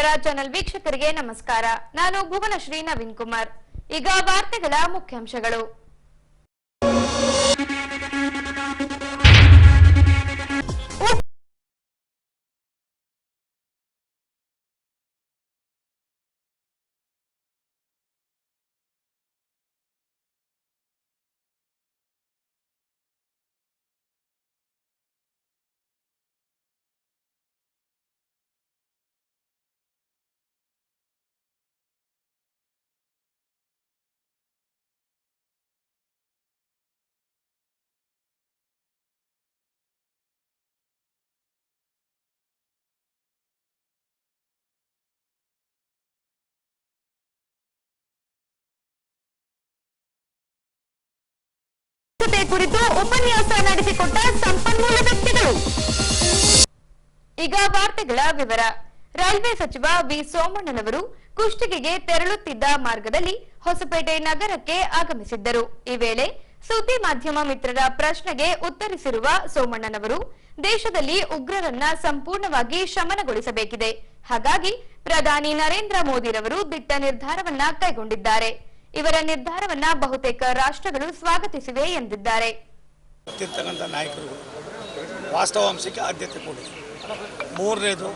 ವಿಜಯ channel ವೀಕ್ಷಕರಿಗೆ ನಮಸ್ಕಾರ. ನಾನು ಭುವನಶ್ರೀ ನವೀನ್ ಕುಮಾರ್. ಈಗ ವಾರ್ತೆಗಳ ಮುಖ್ಯಾಂಶಗಳು. ಕುರಿತು ಉಪನ್ಯಾಸ ನಡೆಸಿಕೊಟ್ಟ ಸಂಪನ್ಮೂಲ ವ್ಯಕ್ತಿಗಳು. ಈಗ ವಾರ್ತೆಗಳ ವಿವರ. ರೈಲ್ವೆ ಸಚಿವ ವಿ ಸೋಮಣ್ಣನವರು ಕುಷ್ಟಗಿಗೆ ತೆರಳುತ್ತಿದ್ದ ಮಾರ್ಗದಲ್ಲಿ ಹೊಸಪೇಟೆ ನಗರಕ್ಕೆ ಆಗಮಿಸಿದ್ದರು. ಈ ವೇಳೆ ಸುದ್ದಿ ಮಾಧ್ಯಮ ಮಿತ್ರರ ಪ್ರಶ್ನೆಗೆ ಉತ್ತರಿಸಿರುವ ಸೋಮಣ್ಣನವರು ದೇಶದಲ್ಲಿ ಉಗ್ರರನ್ನ ಸಂಪೂರ್ಣವಾಗಿ ಶಮನಗೊಳಿಸಬೇಕಿದೆ. ಹಾಗಾಗಿ ಪ್ರಧಾನಿ ನರೇಂದ್ರ ಮೋದಿರವರು ದಿಟ್ಟ ನಿರ್ಧಾರವನ್ನ ಕೈಗೊಂಡಿದ್ದಾರೆ. ಇವರ ನಿರ್ಧಾರವನ್ನ ಬಹುತೇಕ ರಾಷ್ಟ್ರಗಳು ಸ್ವಾಗತಿಸಿವೆ ಎಂದಿದ್ದಾರೆ. ನಾಯಕರು ವಾಸ್ತವಾಂಶಕ್ಕೆ ಆದ್ಯತೆ ಕೊಡಿದೆ. ಮೂರನೇದು,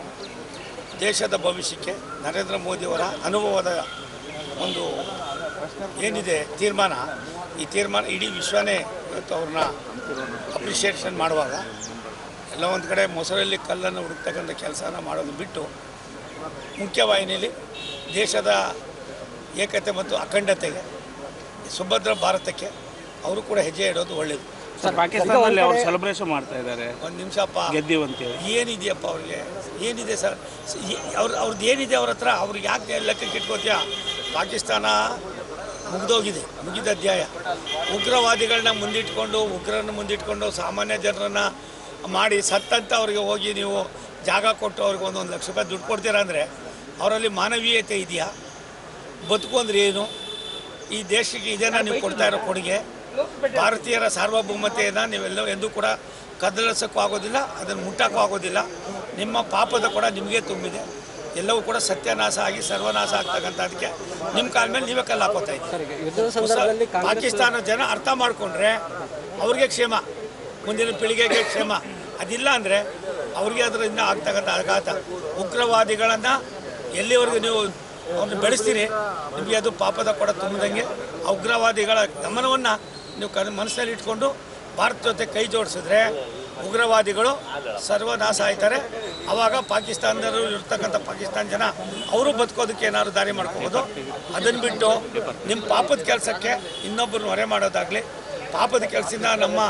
ದೇಶದ ಭವಿಷ್ಯಕ್ಕೆ ನರೇಂದ್ರ ಮೋದಿಯವರ ಅನುಭವದ ಒಂದು ಏನಿದೆ ತೀರ್ಮಾನ, ಈ ತೀರ್ಮಾನ ಇಡೀ ವಿಶ್ವನೇ ಇವತ್ತು ಅವ್ರನ್ನ ಅಪ್ರಿಷಿಯೇಷನ್ ಮಾಡುವಾಗ ಎಲ್ಲ ಒಂದು ಕಡೆ ಮೊಸರಲ್ಲಿ ಕಲ್ಲನ್ನು ಹುಡುಕ್ತಕ್ಕಂಥ ಕೆಲಸನ ಮಾಡೋದು ಬಿಟ್ಟು ಮುಖ್ಯವಾಹಿನಿಯಲ್ಲಿ ದೇಶದ ಏಕತೆ ಮತ್ತು ಅಖಂಡತೆಗೆ, ಸುಭದ್ರ ಭಾರತಕ್ಕೆ ಅವರು ಕೂಡ ಹೆಜ್ಜೆ ಇಡೋದು ಒಳ್ಳೆಯದು. ಪಾಕಿಸ್ತಾನದಲ್ಲಿ ಅವರು ಸೆಲೆಬ್ರೇಷನ್ ಮಾಡ್ತಾ ಇದ್ದಾರೆ. ಒಂದು ನಿಮಿಷಪ್ಪ, ಗೆದ್ದೀವಂತೇಳಿ ಏನಿದೆಯಪ್ಪ ಅವ್ರಿಗೆ? ಏನಿದೆ ಸರ್? ಅವ್ರದ್ದು ಏನಿದೆ ಅವ್ರ ಹತ್ರ? ಅವ್ರಿಗೆ ಯಾಕೆ ಲೆಕ್ಕಕ್ಕೆ ಇಟ್ಕೋತೀಯ? ಪಾಕಿಸ್ತಾನ ಮುಗಿದೋಗಿದೆ, ಮುಗಿದ ಅಧ್ಯಾಯ. ಉಗ್ರವಾದಿಗಳನ್ನ ಮುಂದಿಟ್ಕೊಂಡು ಸಾಮಾನ್ಯ ಜನರನ್ನು ಮಾಡಿ ಸತ್ತಂತ ಅವ್ರಿಗೆ ಹೋಗಿ ನೀವು ಜಾಗ ಕೊಟ್ಟು ಅವ್ರಿಗೆ ಒಂದೊಂದು ಲಕ್ಷ ರೂಪಾಯಿ ದುಡ್ಡು ಕೊಡ್ತೀರಾ ಅಂದರೆ ಅವರಲ್ಲಿ ಮಾನವೀಯತೆ ಇದೆಯಾ? ಬದುಕು ಅಂದ್ರೆ ಏನು? ಈ ದೇಶಕ್ಕೆ ಇದನ್ನು ನೀವು ಕೊಡ್ತಾ ಇರೋ ಕೊಡುಗೆ. ಭಾರತೀಯರ ಸಾರ್ವಭೌಮತೆಯನ್ನು ನೀವೆಲ್ಲ ಎಂದೂ ಕೂಡ ಕದಲಿಸೋಕ್ಕೂ ಆಗೋದಿಲ್ಲ, ಅದನ್ನು ಮುಟ್ಟೋಕ್ಕೂ ಆಗೋದಿಲ್ಲ. ನಿಮ್ಮ ಪಾಪದ ಕೂಡ ನಿಮಗೆ ತುಂಬಿದೆ. ಎಲ್ಲವೂ ಕೂಡ ಸತ್ಯನಾಶ ಆಗಿ ಸರ್ವನಾಶ ಆಗ್ತಕ್ಕಂಥದಕ್ಕೆ ನಿಮ್ಮ ಕಾಲ ಮೇಲೆ ನೀವೇ ಕಲ್ಲು ಹಾಕೋತಾ ಇದ್ದೀವಿ. ಪಾಕಿಸ್ತಾನ ಜನ ಅರ್ಥ ಮಾಡಿಕೊಂಡ್ರೆ ಅವ್ರಿಗೆ ಕ್ಷೇಮ, ಮುಂದಿನ ಪೀಳಿಗೆಗೆ ಕ್ಷೇಮ. ಅದಿಲ್ಲ ಅಂದರೆ ಅವ್ರಿಗೆ ಅದರಿಂದ ಆಗ್ತಕ್ಕಂಥ ಆಘಾತ. ಉಗ್ರವಾದಿಗಳನ್ನು ಎಲ್ಲಿವರೆಗೂ ನೀವು ಅವ್ರನ್ನ ಬೆಳೆಸ್ತೀರಿ, ನಿಮಗೆ ಅದು ಪಾಪದ ಕೂಡ ತುಂಬಿದಂಗೆ. ಆ ಉಗ್ರವಾದಿಗಳ ಗಮನವನ್ನು ನೀವು ಮನಸ್ಸಲ್ಲಿ ಇಟ್ಕೊಂಡು ಭಾರತ ಜೊತೆ ಕೈ ಜೋಡಿಸಿದ್ರೆ ಉಗ್ರವಾದಿಗಳು ಸರ್ವನಾಶ ಆಯ್ತಾರೆ. ಆವಾಗ ಪಾಕಿಸ್ತಾನದವರು ಇರ್ತಕ್ಕಂಥ ಪಾಕಿಸ್ತಾನ ಜನ ಅವರು ಬದುಕೋದಕ್ಕೆ ಏನಾದ್ರು ದಾರಿ ಮಾಡ್ಕೋಬೋದು. ಅದನ್ನು ಬಿಟ್ಟು ನಿಮ್ಮ ಪಾಪದ ಕೆಲಸಕ್ಕೆ ಇನ್ನೊಬ್ಬರನ್ನ ಹೊರೆ ಮಾಡೋದಾಗಲಿ, ಪಾಪದ ಕೆಲಸದಿಂದ ನಮ್ಮ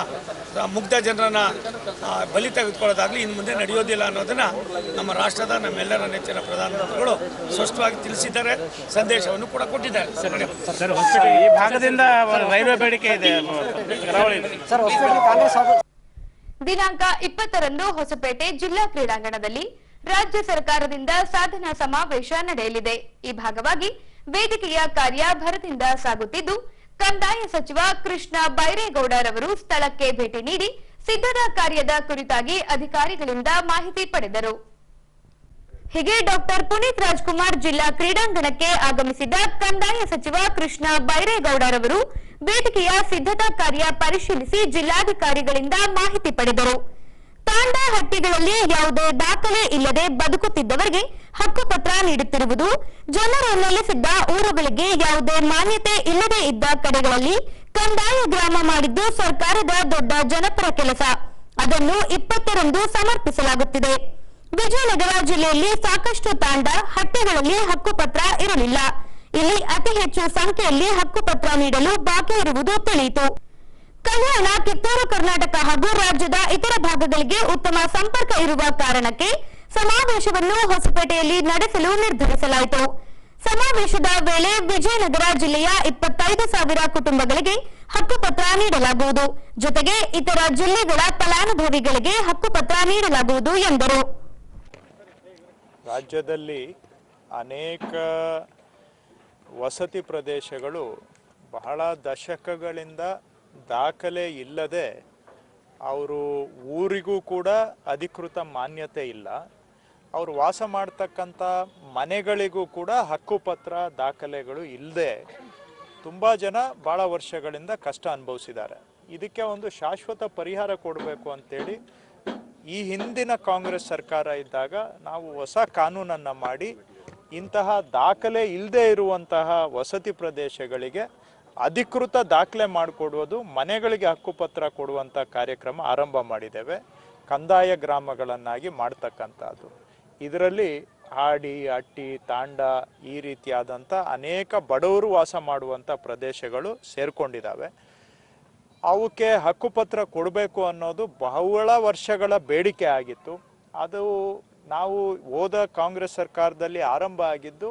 ಮುಗ್ಧ ಜನರನ್ನ ಬಲಿ ತೆಗೆದುಕೊಳ್ಳೋದಾಗಲಿ ಇನ್ನು ಮುಂದೆ ನಡೆಯೋದಿಲ್ಲ ಅನ್ನೋದನ್ನು ನಮ್ಮ ರಾಷ್ಟ್ರದ ನಮ್ಮೆಲ್ಲರ ನೆಚ್ಚಿನ ಪ್ರಧಾನಮಂತ್ರಿಗಳು ಸ್ಪಷ್ಟವಾಗಿ ತಿಳಿಸಿದ್ದಾರೆ, ಸಂದೇಶವನ್ನು ಕೂಡ ಕೊಟ್ಟಿದ್ದಾರೆ. ಈ ಭಾಗದಿಂದ ರೈಲ್ವೆ ಬೇಡಿಕೆ ಇದೆ. ದಿನಾಂಕ 20ರಂದು ಹೊಸಪೇಟೆ ಜಿಲ್ಲಾ ಕ್ರೀಡಾಂಗಣದಲ್ಲಿ ರಾಜ್ಯ ಸರ್ಕಾರದಿಂದ ಸಾಧನಾ ಸಮಾವೇಶ ನಡೆಯಲಿದೆ. ಈ ಭಾಗವಾಗಿ ವೇದಿಕೆಯ ಕಾರ್ಯ ಭರದಿಂದ ಸಾಗುತ್ತಿದ್ದು, ಕಂದಾಯ ಸಚಿವ ಕೃಷ್ಣ ಬೈರೇಗೌಡರವರು ಸ್ಥಳಕ್ಕೆ ಭೇಟಿ ನೀಡಿ ಸಿದ್ಧತಾ ಕಾರ್ಯದ ಕುರಿತಾಗಿ ಅಧಿಕಾರಿಗಳಿಂದ ಮಾಹಿತಿ ಪಡೆದರು. ಹೀಗೆ ಡಾಕ್ಟರ್ ಪುನೀತ್ ರಾಜ್ಕುಮಾರ್ ಜಿಲ್ಲಾ ಕ್ರೀಡಾಂಗಣಕ್ಕೆ ಆಗಮಿಸಿದ ಕಂದಾಯ ಸಚಿವ ಕೃಷ್ಣ ಬೈರೇಗೌಡರವರು ವೇದಿಕೆಯ ಸಿದ್ಧತಾ ಕಾರ್ಯ ಪರಿಶೀಲಿಸಿ ಜಿಲ್ಲಾಧಿಕಾರಿಗಳಿಂದ ಮಾಹಿತಿ ಪಡೆದರು. ತಾಂಡ ಹಟ್ಟಿಗಳಲ್ಲಿ ಯಾವುದೇ ದಾಖಲೆ ಇಲ್ಲದೆ ಬದುಕುತ್ತಿದ್ದವರಿಗೆ ಹಕ್ಕುಪತ್ರ ನೀಡುತ್ತಿರುವುದು, ಜನರು ನೆಲೆಸಿದ್ದ ಊರುಗಳಿಗೆ ಯಾವುದೇ ಮಾನ್ಯತೆ ಇಲ್ಲದೆ ಇದ್ದ ಕಡೆಗಳಲ್ಲಿ ಕಂದಾಯ ಗ್ರಾಮ ಮಾಡಿದ್ದು ಸರ್ಕಾರದ ದೊಡ್ಡ ಜನಪರ ಕೆಲಸ. ಅದನ್ನು 20ರಂದು ಸಮರ್ಪಿಸಲಾಗುತ್ತಿದೆ. ವಿಜಯನಗರ ಜಿಲ್ಲೆಯಲ್ಲಿ ಸಾಕಷ್ಟು ತಾಂಡ ಹಟ್ಟಿಗಳಲ್ಲಿ ಹಕ್ಕುಪತ್ರ ಇರಲಿಲ್ಲ. ಇಲ್ಲಿ ಅತಿ ಹೆಚ್ಚು ಸಂಖ್ಯೆಯಲ್ಲಿ ಹಕ್ಕುಪತ್ರ ನೀಡಲು ಬಾಕಿ ಇರುವುದು ತಿಳಿಯಿತು. ಕಲ್ಯಾಣ, ಕಿತ್ತೂರು ಕರ್ನಾಟಕ ಹಾಗೂ ರಾಜ್ಯದ ಇತರ ಭಾಗಗಳಿಗೆ ಉತ್ತಮ ಸಂಪರ್ಕ ಇರುವ ಕಾರಣಕ್ಕೆ ಸಮಾವೇಶವನ್ನು ಹೊಸಪೇಟೆಯಲ್ಲಿ ನಡೆಸಲು ನಿರ್ಧರಿಸಲಾಯಿತು. ಸಮಾವೇಶದ ವೇಳೆ ವಿಜಯನಗರ ಜಿಲ್ಲೆಯ 25,000 ಕುಟುಂಬಗಳಿಗೆ ಹಕ್ಕುಪತ್ರ ನೀಡಲಾಗುವುದು. ಜೊತೆಗೆ ಇತರ ಜಿಲ್ಲೆಗಳ ಫಲಾನುಭವಿಗಳಿಗೆ ಹಕ್ಕುಪತ್ರ ನೀಡಲಾಗುವುದು ಎಂದರು. ರಾಜ್ಯದಲ್ಲಿ ಅನೇಕ ವಸತಿ ಪ್ರದೇಶಗಳು ಬಹಳ ದಶಕಗಳಿಂದ ದಾಖಲೆ ಇಲ್ಲದೆ ಅವರು ಊರಿಗೂ ಕೂಡ ಅಧಿಕೃತ ಮಾನ್ಯತೆ ಇಲ್ಲ. ಅವರು ವಾಸ ಮಾಡ್ತಕ್ಕಂಥ ಮನೆಗಳಿಗೂ ಕೂಡ ಹಕ್ಕುಪತ್ರ ದಾಖಲೆಗಳು ಇಲ್ಲದೆ ತುಂಬ ಜನ ಭಾಳ ವರ್ಷಗಳಿಂದ ಕಷ್ಟ ಅನುಭವಿಸಿದ್ದಾರೆ. ಇದಕ್ಕೆ ಒಂದು ಶಾಶ್ವತ ಪರಿಹಾರ ಕೊಡಬೇಕು ಅಂತೇಳಿ ಈ ಹಿಂದಿನ ಕಾಂಗ್ರೆಸ್ ಸರ್ಕಾರ ಇದ್ದಾಗ ನಾವು ಹೊಸ ಕಾನೂನನ್ನು ಮಾಡಿ ಇಂತಹ ದಾಖಲೆ ಇಲ್ಲದೆ ಇರುವಂತಹ ವಸತಿ ಪ್ರದೇಶಗಳಿಗೆ ಅಧಿಕೃತ ದಾಖಲೆ ಮಾಡಿಕೊಡುವುದು, ಮನೆಗಳಿಗೆ ಹಕ್ಕುಪತ್ರ ಕೊಡುವಂಥ ಕಾರ್ಯಕ್ರಮ ಆರಂಭ ಮಾಡಿದ್ದೇವೆ. ಕಂದಾಯ ಗ್ರಾಮಗಳನ್ನಾಗಿ ಮಾಡ್ತಕ್ಕಂಥದ್ದು. ಇದರಲ್ಲಿ ಹಾಡಿ, ಹಟ್ಟಿ, ತಾಂಡ ಈ ರೀತಿಯಾದಂಥ ಅನೇಕ ಬಡವರು ವಾಸ ಮಾಡುವಂಥ ಪ್ರದೇಶಗಳು ಸೇರ್ಕೊಂಡಿದ್ದಾವೆ. ಅವಕ್ಕೆ ಹಕ್ಕುಪತ್ರ ಕೊಡಬೇಕು ಅನ್ನೋದು ಬಹಳ ವರ್ಷಗಳ ಬೇಡಿಕೆ ಆಗಿತ್ತು. ಅದು ನಾವು ಹೋದ ಕಾಂಗ್ರೆಸ್ ಸರ್ಕಾರದಲ್ಲಿ ಆರಂಭ ಆಗಿದ್ದು.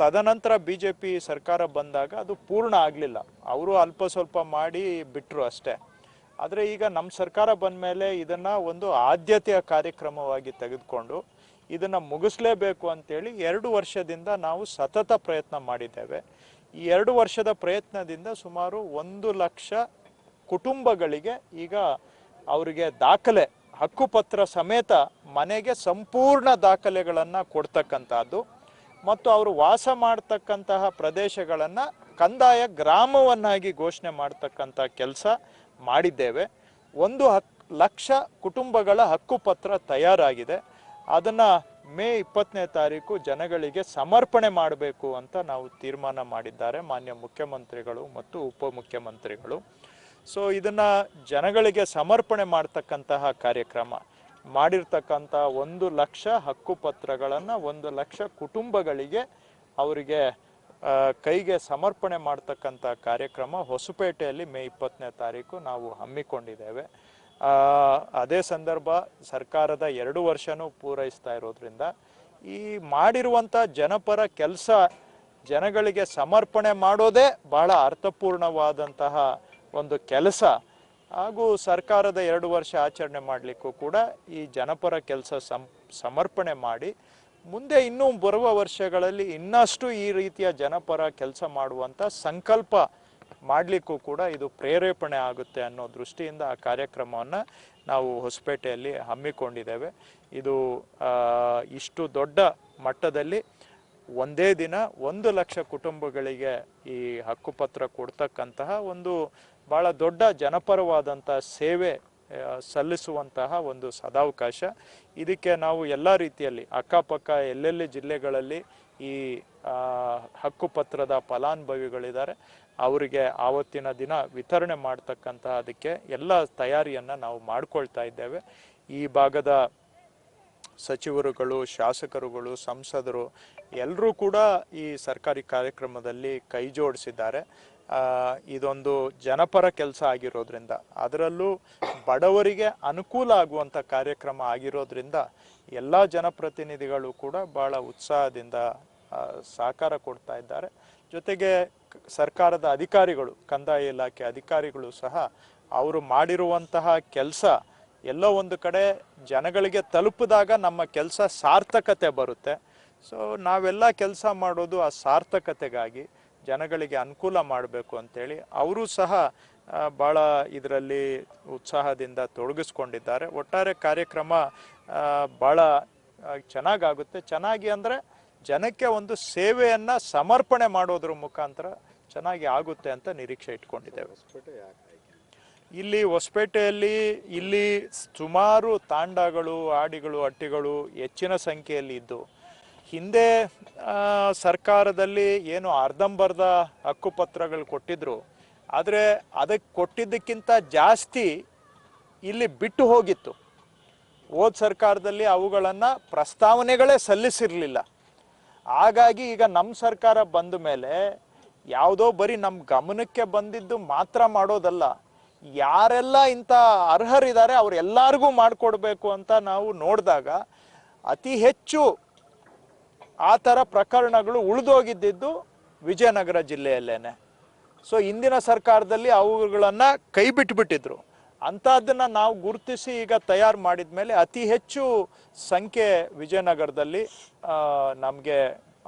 ತದನಂತರ BJP ಸರ್ಕಾರ ಬಂದಾಗ ಅದು ಪೂರ್ಣ ಆಗಲಿಲ್ಲ. ಅವರು ಅಲ್ಪ ಸ್ವಲ್ಪ ಮಾಡಿ ಬಿಟ್ಟರು ಅಷ್ಟೇ. ಆದರೆ ಈಗ ನಮ್ಮ ಸರ್ಕಾರ ಬಂದ ಮೇಲೆ ಇದನ್ನು ಒಂದು ಆದ್ಯತೆಯ ಕಾರ್ಯಕ್ರಮವಾಗಿ ತೆಗೆದುಕೊಂಡು ಇದನ್ನು ಮುಗಿಸ್ಲೇಬೇಕು ಅಂತೇಳಿ 2 ವರ್ಷದಿಂದ ನಾವು ಸತತ ಪ್ರಯತ್ನ ಮಾಡಿದ್ದೇವೆ. ಈ 2 ವರ್ಷದ ಪ್ರಯತ್ನದಿಂದ ಸುಮಾರು 1 ಲಕ್ಷ ಕುಟುಂಬಗಳಿಗೆ ಈಗ ಅವರಿಗೆ ದಾಖಲೆ ಹಕ್ಕುಪತ್ರ ಸಮೇತ ಮನೆಗೆ ಸಂಪೂರ್ಣ ದಾಖಲೆಗಳನ್ನು ಕೊಡ್ತಕ್ಕಂಥದ್ದು ಮತ್ತು ಅವರು ವಾಸ ಮಾಡ್ತಕ್ಕಂತಹ ಪ್ರದೇಶಗಳನ್ನು ಕಂದಾಯ ಗ್ರಾಮವನ್ನಾಗಿ ಘೋಷಣೆ ಮಾಡ್ತಕ್ಕಂಥ ಕೆಲಸ ಮಾಡಿದ್ದೇವೆ. 1 ಲಕ್ಷ ಕುಟುಂಬಗಳ ಹಕ್ಕುಪತ್ರ ತಯಾರಾಗಿದೆ. ಅದನ್ನು ಮೇ 20ನೇ ತಾರೀಕು ಜನಗಳಿಗೆ ಸಮರ್ಪಣೆ ಮಾಡಬೇಕು ಅಂತ ನಾವು ತೀರ್ಮಾನ ಮಾಡಿದ್ದಾರೆ ಮಾನ್ಯ ಮುಖ್ಯಮಂತ್ರಿಗಳು ಮತ್ತು ಉಪಮುಖ್ಯಮಂತ್ರಿಗಳು. ಸೊ ಇದನ್ನು ಜನಗಳಿಗೆ ಸಮರ್ಪಣೆ ಮಾಡ್ತಕ್ಕಂತಹ ಕಾರ್ಯಕ್ರಮ ಮಾಡಿರ್ತಕ್ಕಂಥ 1 ಲಕ್ಷ ಹಕ್ಕುಪತ್ರಗಳನ್ನು 1 ಲಕ್ಷ ಕುಟುಂಬಗಳಿಗೆ ಅವರಿಗೆ ಕೈಗೆ ಸಮರ್ಪಣೆ ಮಾಡ್ತಕ್ಕಂಥ ಕಾರ್ಯಕ್ರಮ ಹೊಸಪೇಟೆಯಲ್ಲಿ ಮೇ 20ನೇ ತಾರೀಕು ನಾವು ಹಮ್ಮಿಕೊಂಡಿದ್ದೇವೆ. ಅದೇ ಸಂದರ್ಭ ಸರ್ಕಾರದ 2 ವರ್ಷನೂ ಪೂರೈಸ್ತಾ ಇರೋದ್ರಿಂದ ಈ ಮಾಡಿರುವಂಥ ಜನಪರ ಕೆಲಸ ಜನಗಳಿಗೆ ಸಮರ್ಪಣೆ ಮಾಡೋದೇ ಬಹಳ ಅರ್ಥಪೂರ್ಣವಾದಂತಹ ಒಂದು ಕೆಲಸ. ಹಾಗೂ ಸರ್ಕಾರದ 2 ವರ್ಷ ಆಚರಣೆ ಮಾಡಲಿಕ್ಕೂ ಕೂಡ ಈ ಜನಪರ ಕೆಲಸ ಸಮರ್ಪಣೆ ಮಾಡಿ ಮುಂದೆ ಇನ್ನೂ ಬರುವ ವರ್ಷಗಳಲ್ಲಿ ಇನ್ನಷ್ಟು ಈ ರೀತಿಯ ಜನಪರ ಕೆಲಸ ಮಾಡುವಂಥ ಸಂಕಲ್ಪ ಮಾಡಲಿಕ್ಕೂ ಕೂಡ ಇದು ಪ್ರೇರೇಪಣೆ ಆಗುತ್ತೆ ಅನ್ನೋ ದೃಷ್ಟಿಯಿಂದ ಆ ಕಾರ್ಯಕ್ರಮವನ್ನು ನಾವು ಹೊಸಪೇಟೆಯಲ್ಲಿ ಹಮ್ಮಿಕೊಂಡಿದ್ದೇವೆ. ಇದು ಇಷ್ಟು ದೊಡ್ಡ ಮಟ್ಟದಲ್ಲಿ ಒಂದೇ ದಿನ 1 ಲಕ್ಷ ಕುಟುಂಬಗಳಿಗೆ ಈ ಹಕ್ಕುಪತ್ರ ಕೊಡ್ತಕ್ಕಂತಹ ಒಂದು ಭಾಳ ದೊಡ್ಡ ಜನಪರವಾದಂಥ ಸೇವೆ ಸಲ್ಲಿಸುವಂತಹ ಒಂದು ಸದಾವಕಾಶ. ಇದಕ್ಕೆ ನಾವು ಎಲ್ಲ ರೀತಿಯಲ್ಲಿ ಅಕ್ಕಪಕ್ಕ ಎಲ್ಲೆಲ್ಲಿ ಜಿಲ್ಲೆಗಳಲ್ಲಿ ಈ ಹಕ್ಕುಪತ್ರದ ಫಲಾನುಭವಿಗಳಿದ್ದಾರೆ ಅವರಿಗೆ ಆವತ್ತಿನ ದಿನ ವಿತರಣೆ ಮಾಡ್ತಕ್ಕಂತಹ ಅದಕ್ಕೆ ಎಲ್ಲ ತಯಾರಿಯನ್ನು ನಾವು ಮಾಡ್ಕೊಳ್ತಾ ಇದ್ದೇವೆ. ಈ ಭಾಗದ ಸಚಿವರುಗಳು, ಶಾಸಕರುಗಳು, ಸಂಸದರು ಎಲ್ಲರೂ ಕೂಡ ಈ ಸರ್ಕಾರಿ ಕಾರ್ಯಕ್ರಮದಲ್ಲಿ ಕೈ ಜೋಡಿಸಿದ್ದಾರೆ. ಇದೊಂದು ಜನಪರ ಕೆಲಸ ಆಗಿರೋದ್ರಿಂದ ಅದರಲ್ಲೂ ಬಡವರಿಗೆ ಅನುಕೂಲ ಆಗುವಂಥ ಕಾರ್ಯಕ್ರಮ ಆಗಿರೋದ್ರಿಂದ ಎಲ್ಲ ಜನಪ್ರತಿನಿಧಿಗಳು ಕೂಡ ಭಾಳ ಉತ್ಸಾಹದಿಂದ ಸಹಕಾರ ಕೊಡ್ತಾ ಇದ್ದಾರೆ. ಜೊತೆಗೆ ಸರ್ಕಾರದ ಅಧಿಕಾರಿಗಳು, ಕಂದಾಯ ಇಲಾಖೆ ಅಧಿಕಾರಿಗಳು ಸಹ ಅವರು ಮಾಡಿರುವಂತಹ ಕೆಲಸ ಎಲ್ಲೋ ಒಂದು ಕಡೆ ಜನಗಳಿಗೆ ತಲುಪಿದಾಗ ನಮ್ಮ ಕೆಲಸ ಸಾರ್ಥಕತೆ ಬರುತ್ತೆ. ಸೊ ನಾವೆಲ್ಲ ಕೆಲಸ ಮಾಡೋದು ಆ ಸಾರ್ಥಕತೆಗಾಗಿ, ಜನಗಳಿಗೆ ಅನುಕೂಲ ಮಾಡಬೇಕು ಅಂತೇಳಿ ಅವರು ಸಹ ಭಾಳ ಇದರಲ್ಲಿ ಉತ್ಸಾಹದಿಂದ ತೊಡಗಿಸ್ಕೊಂಡಿದ್ದಾರೆ. ಒಟ್ಟಾರೆ ಕಾರ್ಯಕ್ರಮ ಭಾಳ ಚೆನ್ನಾಗಾಗುತ್ತೆ. ಚೆನ್ನಾಗಿ ಅಂದರೆ ಜನಕ್ಕೆ ಒಂದು ಸೇವೆಯನ್ನು ಸಮರ್ಪಣೆ ಮಾಡೋದ್ರ ಮುಖಾಂತರ ಚೆನ್ನಾಗಿ ಆಗುತ್ತೆ ಅಂತ ನಿರೀಕ್ಷೆ ಇಟ್ಕೊಂಡಿದ್ದೇವೆ. ಇಲ್ಲಿ ಹೊಸಪೇಟೆಯಲ್ಲಿ ಇಲ್ಲಿ ಸುಮಾರು ತಾಂಡಗಳು, ಆಡಿಗಳು, ಹಟ್ಟಿಗಳು ಹೆಚ್ಚಿನ ಸಂಖ್ಯೆಯಲ್ಲಿ ಇದ್ದು ಹಿಂದೆ ಸರ್ಕಾರದಲ್ಲಿ ಏನು ಅರ್ಧಂಬರ್ಧ ಹಕ್ಕುಪತ್ರಗಳು ಕೊಟ್ಟಿದ್ರು, ಆದರೆ ಅದಕ್ಕೆ ಕೊಟ್ಟಿದ್ದಕ್ಕಿಂತ ಜಾಸ್ತಿ ಇಲ್ಲಿ ಬಿಟ್ಟು ಹೋಗಿತ್ತು. ಹೋದ ಸರ್ಕಾರದಲ್ಲಿ ಅವುಗಳನ್ನು ಪ್ರಸ್ತಾವನೆಗಳೇ ಸಲ್ಲಿಸಿರಲಿಲ್ಲ. ಹಾಗಾಗಿ ಈಗ ನಮ್ಮ ಸರ್ಕಾರ ಬಂದ ಮೇಲೆ ಯಾವುದೋ ಬರೀ ನಮ್ಮ ಗಮನಕ್ಕೆ ಬಂದಿದ್ದು ಮಾತ್ರ ಮಾಡೋದಲ್ಲ, ಯಾರೆಲ್ಲ ಇಂಥ ಅರ್ಹರಿದ್ದಾರೆ ಅವರೆಲ್ಲರಿಗೂ ಮಾಡಿಕೊಡ್ಬೇಕು ಅಂತ ನಾವು ನೋಡಿದಾಗ ಅತಿ ಹೆಚ್ಚು ಆ ಥರ ಪ್ರಕರಣಗಳು ಉಳಿದೋಗಿದ್ದು ವಿಜಯನಗರ ಜಿಲ್ಲೆಯಲ್ಲೇನೆ. ಸೊ ಇಂದಿನ ಸರ್ಕಾರದಲ್ಲಿ ಅವುಗಳನ್ನು ಕೈ ಬಿಟ್ಟುಬಿಟ್ಟಿದ್ರು. ಅಂಥದ್ದನ್ನು ನಾವು ಗುರುತಿಸಿ ಈಗ ತಯಾರು ಮಾಡಿದ ಮೇಲೆ ಅತಿ ಹೆಚ್ಚು ಸಂಖ್ಯೆ ವಿಜಯನಗರದಲ್ಲಿ ನಮಗೆ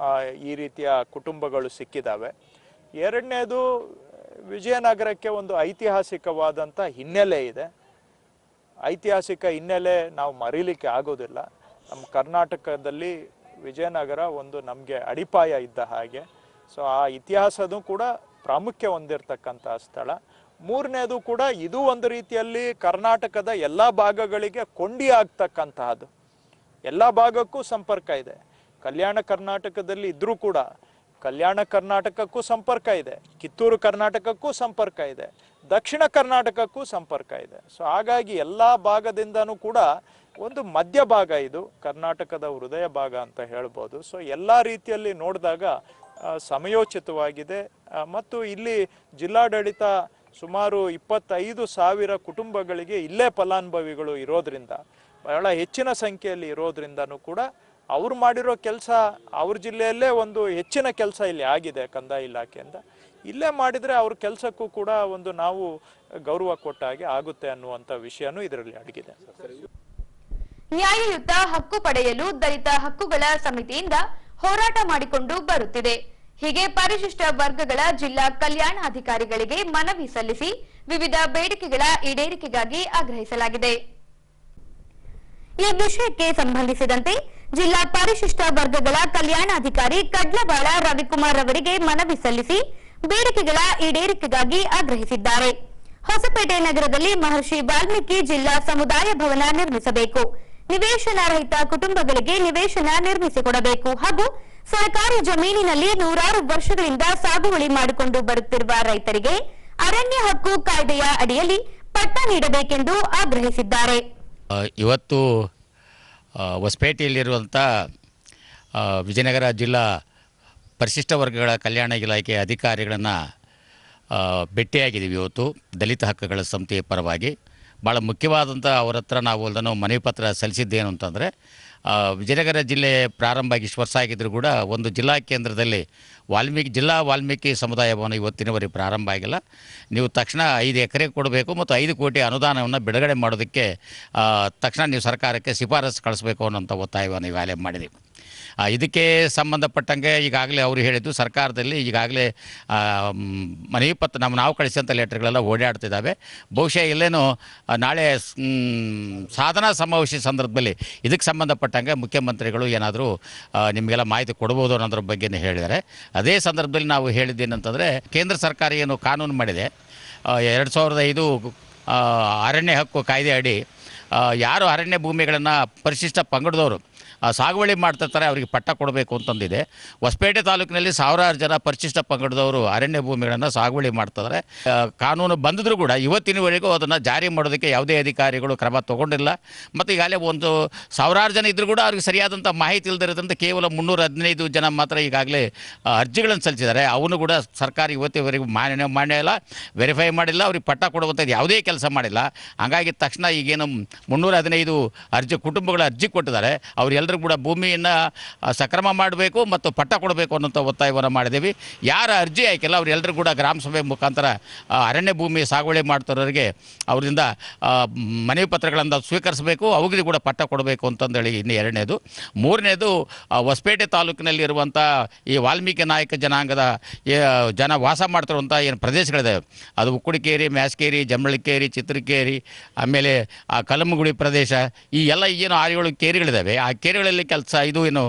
ಈ ರೀತಿಯ ಕುಟುಂಬಗಳು ಸಿಕ್ಕಿದ್ದಾವೆ. ಎರಡನೇದು, ವಿಜಯನಗರಕ್ಕೆ ಒಂದು ಐತಿಹಾಸಿಕವಾದಂಥ ಹಿನ್ನೆಲೆ ಇದೆ. ಐತಿಹಾಸಿಕ ಹಿನ್ನೆಲೆ ನಾವು ಮರೀಲಿಕ್ಕೆ ಆಗೋದಿಲ್ಲ. ನಮ್ಮ ಕರ್ನಾಟಕದಲ್ಲಿ ವಿಜಯನಗರ ಒಂದು ನಮಗೆ ಅಡಿಪಾಯ ಇದ್ದ ಹಾಗೆ. ಸೊ ಆ ಇತಿಹಾಸನೂ ಕೂಡ ಪ್ರಾಮುಖ್ಯ ಹೊಂದಿರತಕ್ಕಂಥ ಸ್ಥಳ. ಮೂರನೇದು ಕೂಡ ಇದು ಒಂದು ರೀತಿಯಲ್ಲಿ ಕರ್ನಾಟಕದ ಎಲ್ಲ ಭಾಗಗಳಿಗೆ ಕೊಂಡಿ ಆಗ್ತಕ್ಕಂತಹದ್ದು. ಎಲ್ಲ ಭಾಗಕ್ಕೂ ಸಂಪರ್ಕ ಇದೆ. ಕಲ್ಯಾಣ ಕರ್ನಾಟಕದಲ್ಲಿ ಇದ್ರೂ ಕೂಡ ಕಲ್ಯಾಣ ಕರ್ನಾಟಕಕ್ಕೂ ಸಂಪರ್ಕ ಇದೆ, ಕಿತ್ತೂರು ಕರ್ನಾಟಕಕ್ಕೂ ಸಂಪರ್ಕ ಇದೆ, ದಕ್ಷಿಣ ಕರ್ನಾಟಕಕ್ಕೂ ಸಂಪರ್ಕ ಇದೆ. ಸೊ ಹಾಗಾಗಿ ಎಲ್ಲ ಭಾಗದಿಂದನೂ ಕೂಡ ಒಂದು ಮಧ್ಯ ಭಾಗ ಇದು ಕರ್ನಾಟಕದ ಹೃದಯ ಭಾಗ ಅಂತ ಹೇಳ್ಬೋದು. ಸೊ ಎಲ್ಲ ರೀತಿಯಲ್ಲಿ ನೋಡಿದಾಗ ಸಮಯೋಚಿತವಾಗಿದೆ. ಮತ್ತು ಇಲ್ಲಿ ಜಿಲ್ಲಾಡಳಿತ ಸುಮಾರು 25,000 ಕುಟುಂಬಗಳಿಗೆ ಇಲ್ಲೇ ಫಲಾನುಭವಿಗಳು ಇರೋದ್ರಿಂದ, ಬಹಳ ಹೆಚ್ಚಿನ ಸಂಖ್ಯೆಯಲ್ಲಿ ಇರೋದ್ರಿಂದನೂ ಕೂಡ ಅವ್ರು ಮಾಡಿರೋ ಕೆಲಸ ಅವ್ರ ಜಿಲ್ಲೆಯಲ್ಲೇ ಒಂದು ಹೆಚ್ಚಿನ ಕೆಲಸ ಇಲ್ಲಿ ಆಗಿದೆ ಕಂದಾಯ ಇಲಾಖೆಯಿಂದ. ಇಲ್ಲೇ ಮಾಡಿದರೆ ಅವ್ರ ಕೆಲಸಕ್ಕೂ ಕೂಡ ಒಂದು ನಾವು ಗೌರವ ಕೊಟ್ಟ ಹಾಗೆ ಆಗುತ್ತೆ ಅನ್ನುವಂಥ ವಿಷಯನೂ ಇದರಲ್ಲಿ ಅಡಗಿದೆ. ನ್ಯಾಯಯುತ ಹಕ್ಕು ಪಡೆಯಲು ದಲಿತ ಹಕ್ಕುಗಳ ಸಮಿತಿಯಿಂದ ಹೋರಾಟ ಮಾಡಿಕೊಂಡು ಬರುತ್ತಿದೆ. ಹೀಗೆ ಪರಿಶಿಷ್ಟ ವರ್ಗಗಳ ಜಿಲ್ಲಾ ಕಲ್ಯಾಣಾಧಿಕಾರಿಗಳಿಗೆ ಮನವಿ ಸಲ್ಲಿಸಿ ವಿವಿಧ ಬೇಡಿಕೆಗಳ ಈಡೇರಿಕೆಗಾಗಿ ಆಗ್ರಹಿಸಲಾಗಿದೆ. ಈ ವಿಷಯಕ್ಕೆ ಸಂಬಂಧಿಸಿದಂತೆ ಜಿಲ್ಲಾ ಪರಿಶಿಷ್ಟ ವರ್ಗಗಳ ಕಲ್ಯಾಣಾಧಿಕಾರಿ ಕಡ್ಲಬಾಳ ರವಿಕುಮಾರ್ ಅವರಿಗೆ ಮನವಿ ಸಲ್ಲಿಸಿ ಬೇಡಿಕೆಗಳ ಈಡೇರಿಕೆಗಾಗಿ ಆಗ್ರಹಿಸಿದ್ದಾರೆ. ಹೊಸಪೇಟೆ ನಗರದಲ್ಲಿ ಮಹರ್ಷಿ ವಾಲ್ಮೀಕಿ ಜಿಲ್ಲಾ ಸಮುದಾಯ ಭವನ ನಿರ್ಮಿಸಬೇಕು, ನಿವೇಶನ ರಹಿತ ಕುಟುಂಬಗಳಿಗೆ ನಿವೇಶನ ನಿರ್ಮಿಸಿಕೊಡಬೇಕು ಹಾಗೂ ಸರ್ಕಾರಿ ಜಮೀನಿನಲ್ಲಿ ನೂರಾರು ವರ್ಷಗಳಿಂದ ಸಾಗುವಳಿ ಮಾಡಿಕೊಂಡು ಬರುತ್ತಿರುವ ರೈತರಿಗೆ ಅರಣ್ಯ ಹಕ್ಕು ಕಾಯ್ದೆಯ ಅಡಿಯಲ್ಲಿ ಪಟ್ಟ ನೀಡಬೇಕೆಂದು ಆಗ್ರಹಿಸಿದ್ದಾರೆ. ಇವತ್ತು ಹೊಸಪೇಟೆಯಲ್ಲಿರುವಂಥ ವಿಜಯನಗರ ಜಿಲ್ಲಾ ಪರಿಶಿಷ್ಟ ವರ್ಗಗಳ ಕಲ್ಯಾಣ ಇಲಾಖೆ ಅಧಿಕಾರಿಗಳನ್ನು ಭೇಟಿಯಾಗಿದ್ದೀವಿ. ಇವತ್ತು ದಲಿತ ಹಕ್ಕುಗಳ ಸಮಿತಿಯ ಪರವಾಗಿ ಭಾಳ ಮುಖ್ಯವಾದಂಥ ಅವರ ಹತ್ರ ನಾವು ಅದನ್ನು ಮನವಿ ಪತ್ರ ಸಲ್ಲಿಸಿದ್ದೇನು ಅಂತಂದರೆ, ವಿಜಯನಗರ ಜಿಲ್ಲೆ ಪ್ರಾರಂಭ ಆಗಿ ಇಷ್ಟು ವರ್ಷ ಆಗಿದ್ದರೂ ಕೂಡ ಒಂದು ಜಿಲ್ಲಾ ಕೇಂದ್ರದಲ್ಲಿ ಜಿಲ್ಲಾ ವಾಲ್ಮೀಕಿ ಸಮುದಾಯ ಭವನ ಇವತ್ತಿನವರೆಗೆ ಪ್ರಾರಂಭ ಆಗಿಲ್ಲ. ನೀವು ತಕ್ಷಣ 5 ಎಕರೆ ಕೊಡಬೇಕು ಮತ್ತು 5 ಕೋಟಿ ಅನುದಾನವನ್ನು ಬಿಡುಗಡೆ ಮಾಡೋದಕ್ಕೆ ತಕ್ಷಣ ನೀವು ಸರ್ಕಾರಕ್ಕೆ ಶಿಫಾರಸು ಕಳಿಸ್ಬೇಕು ಅನ್ನೋಂಥ ಒತ್ತಾಯವನ್ನು ಈಗಾಗಲೇ ಮಾಡಿದ್ದೀವಿ. ಇದಕ್ಕೆ ಸಂಬಂಧಪಟ್ಟಂಗೆ ಈಗಾಗಲೇ ಅವರು ಹೇಳಿದ್ದು ಸರ್ಕಾರದಲ್ಲಿ ಈಗಾಗಲೇ ಮನವಿ ಪತ್ರ ನಾವು ಕಳಿಸಿದಂಥ ಲೆಟರ್ಗಳೆಲ್ಲ ಓಡಾಡ್ತಿದ್ದಾವೆ. ಬಹುಶಃ ಇಲ್ಲೇನು ನಾಳೆ ಸಾಧನಾ ಸಮಾವೇಶ ಸಂದರ್ಭದಲ್ಲಿ ಇದಕ್ಕೆ ಸಂಬಂಧಪಟ್ಟಂಗೆ ಮುಖ್ಯಮಂತ್ರಿಗಳು ಏನಾದರೂ ನಿಮಗೆಲ್ಲ ಮಾಹಿತಿ ಕೊಡ್ಬೋದು ಅನ್ನೋದ್ರ ಬಗ್ಗೆ ಹೇಳಿದ್ದಾರೆ. ಅದೇ ಸಂದರ್ಭದಲ್ಲಿ ನಾವು ಹೇಳಿದ್ದೇನಂತಂದರೆ, ಕೇಂದ್ರ ಸರ್ಕಾರ ಏನು ಕಾನೂನು ಮಾಡಿದೆ 2005 ಅರಣ್ಯ ಹಕ್ಕು ಕಾಯ್ದೆ ಅಡಿ ಯಾರು ಅರಣ್ಯ ಭೂಮಿಗಳನ್ನು ಪರಿಶಿಷ್ಟ ಪಂಗಡದವರು ಸಾಗುವಳಿ ಮಾಡ್ತಿರ್ತಾರೆ ಅವರಿಗೆ ಪಟ್ಟ ಕೊಡಬೇಕು ಅಂತಂದಿದೆ. ಹೊಸಪೇಟೆ ತಾಲೂಕಿನಲ್ಲಿ ಸಾವಿರಾರು ಜನ ಪರಿಶಿಷ್ಟ ಪಂಗಡದವರು ಅರಣ್ಯ ಭೂಮಿಗಳನ್ನು ಸಾಗುವಳಿ ಮಾಡ್ತಿದ್ದಾರೆ. ಕಾನೂನು ಬಂದಿದ್ರೂ ಕೂಡ ಇವತ್ತಿನವರೆಗೂ ಅದನ್ನು ಜಾರಿ ಮಾಡೋದಕ್ಕೆ ಯಾವುದೇ ಅಧಿಕಾರಿಗಳು ಕ್ರಮ ತೊಗೊಂಡಿಲ್ಲ. ಮತ್ತು ಈಗಾಗಲೇ ಒಂದು ಸಾವಿರಾರು ಜನ ಇದ್ದರೂ ಕೂಡ ಅವ್ರಿಗೆ ಸರಿಯಾದಂಥ ಮಾಹಿತಿ ಇಲ್ಲದಿರೋದ್ರಿಂದ ಕೇವಲ 315 ಜನ ಮಾತ್ರ ಈಗಾಗಲೇ ಅರ್ಜಿಗಳನ್ನು ಸಲ್ಲಿಸಿದ್ದಾರೆ. ಅವನು ಕೂಡ ಸರ್ಕಾರ ಇವತ್ತಿವರೆಗೂ ಮಾನ್ಯ ಇಲ್ಲ, ವೆರಿಫೈ ಮಾಡಿಲ್ಲ, ಅವ್ರಿಗೆ ಪಟ್ಟ ಕೊಡುವಂಥದ್ದು ಯಾವುದೇ ಕೆಲಸ ಮಾಡಿಲ್ಲ. ಹಾಗಾಗಿ ತಕ್ಷಣ ಈಗೇನು 315 ಕುಟುಂಬಗಳ ಅರ್ಜಿ ಕೊಟ್ಟಿದ್ದಾರೆ, ಅವರೆಲ್ಲರೂ ಕೂಡ ಭೂಮಿಯನ್ನು ಸಕ್ರಮ ಮಾಡಬೇಕು ಮತ್ತು ಪಟ್ಟ ಕೊಡಬೇಕು ಅನ್ನೋಂಥ ಒತ್ತಾಯವನ್ನು ಮಾಡಿದ್ದೀವಿ. ಯಾರ ಅರ್ಜಿ ಆಯ್ಕೆಲ್ಲ ಅವರೆಲ್ಲರೂ ಕೂಡ ಗ್ರಾಮ ಸಭೆ ಮುಖಾಂತರ ಅರಣ್ಯ ಭೂಮಿ ಸಾಗುವಳಿ ಮಾಡ್ತಿರೋರಿಗೆ ಅವರಿಂದ ಮನವಿ ಪತ್ರಗಳನ್ನು ಸ್ವೀಕರಿಸಬೇಕು, ಅವ್ರಿಗೆ ಕೂಡ ಪಟ್ಟ ಕೊಡಬೇಕು ಅಂತಂದೇಳಿ ಇನ್ನು 2ನೇದು. 3ನೇದು, ಹೊಸಪೇಟೆ ತಾಲೂಕಿನಲ್ಲಿರುವಂಥ ಈ ವಾಲ್ಮೀಕಿ ನಾಯಕ ಜನಾಂಗದ ಜನ ವಾಸ ಮಾಡ್ತಿರುವಂಥ ಏನು ಪ್ರದೇಶಗಳಿದೆ, ಅದು ಉಕ್ಕುಡಿಕೇರಿ, ಮ್ಯಾಸ್ಕೇರಿ, ಜಂಬಳಿಕೇರಿ, ಚಿತ್ರಕೇರಿ, ಆಮೇಲೆ ಕಲಮಗುಡಿ ಪ್ರದೇಶ, ಈ ಎಲ್ಲ ಏನು 6-7 ಕೇರಿಗಳಿದ್ದಾವೆ. ಆ ಕೇರಿಗಳಲ್ಲಿ ಇದು ಏನು